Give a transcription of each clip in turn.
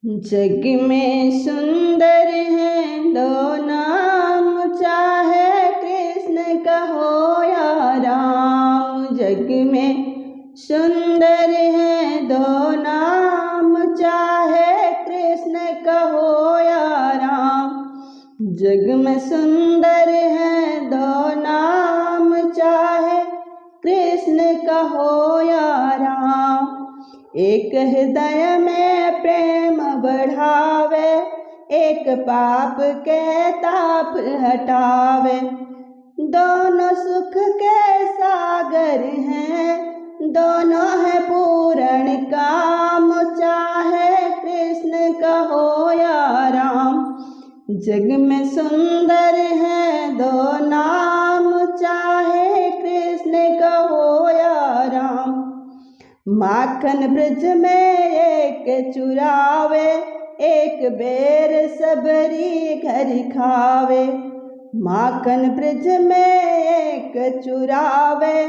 जग में सुंदर हैं दो नाम, चाहे कृष्ण कहो या राम। जग में सुंदर हैं दो नाम, चाहे कृष्ण कहो या राम। जग में सुंदर हैं दो नाम, चाहे कृष्ण कहो या राम। एक हृदय में प्रेम बढ़ावे, एक पाप के ताप हटावे। दोनों सुख के सागर हैं, दोनों है पूर्ण काम, चाहे कृष्ण कहो या राम। जग में सुंदर हैं दो नाम, चाहे कृष्ण कहो या राम। माखन ब्रज में एक चुरावे, एक बेर सबरी घर खावे। माखन ब्रज में एक चुरावे,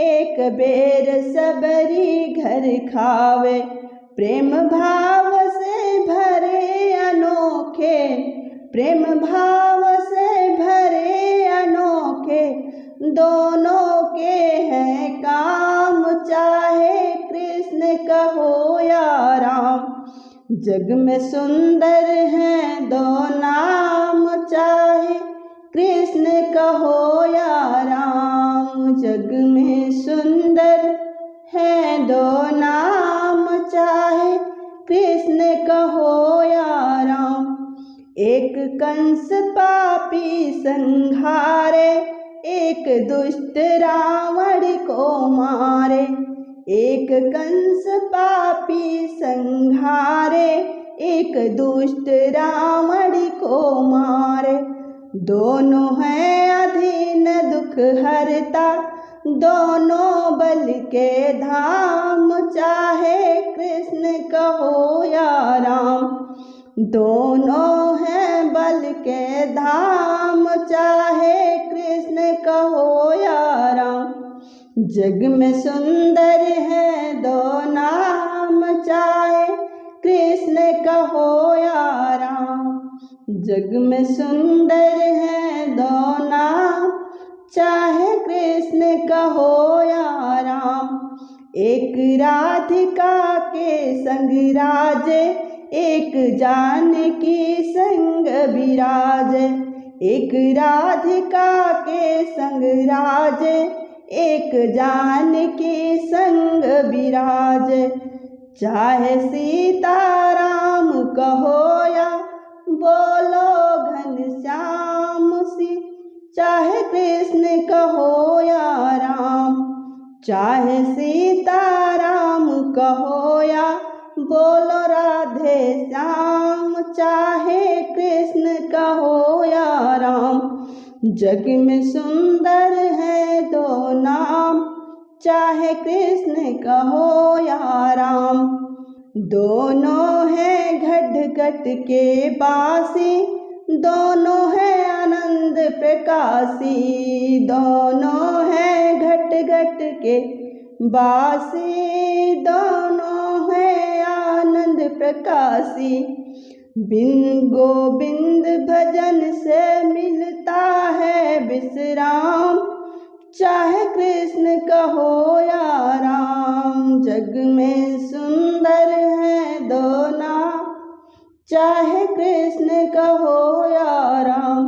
एक बेर सबरी घर खावे। प्रेम भाव से भरे अनोखे, प्रेम भाव से भरे अनोखे, दोनों के हैं काम, चाहे कृष्ण कहो या राम। जग में सुंदर हैं दो नाम, चाहे कृष्ण कहो या राम। जग में सुंदर हैं दो नाम, चाहे कृष्ण कहो या राम। एक कंस पापी संहारे, एक दुष्ट रावण को मारे। एक कंस पापी संहारे, एक दुष्ट रावण को मारे। दोनों हैं अधीन दुख हरता, दोनों बल के धाम, चाहे कृष्ण कहो या राम। दोनों हैं बल के धाम, चाहे कृष्ण कहो या राम। जग में सुंदर हैं दो नाम, चाहे कृष्ण कहो या राम। जग में सुंदर हैं दो नाम, चाहे कृष्ण कहो या राम। एक राधिका के संग राजे, एक जानकी संग विराजे। एक राधिका के संग राजे, एक जानकी संग विराजे। चाहे सीताराम कहो या बोलो घनश्याम सी, चाहे कृष्ण कहो या राम। चाहे सीताराम कहो या बोलो राधे श्याम, चाहे कृष्ण कहो या राम। जग में सुंदर है दो नाम, चाहे कृष्ण कहो या राम। दोनों हैं घट घट के बासी, दोनों हैं आनंद प्रकाशी। दोनों हैं घट घट के बासी, दोनों हैं आनंद प्रकाशी। बिन गोविंद भजन से मिलता है विश्राम, चाहे कृष्ण कहो या राम। जग में सुंदर हैं दो नाम, चाहे कृष्ण कहो या राम।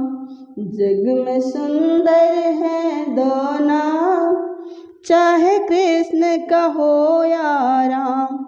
जग में सुंदर हैं दो नाम, चाहे कृष्ण कहो या राम।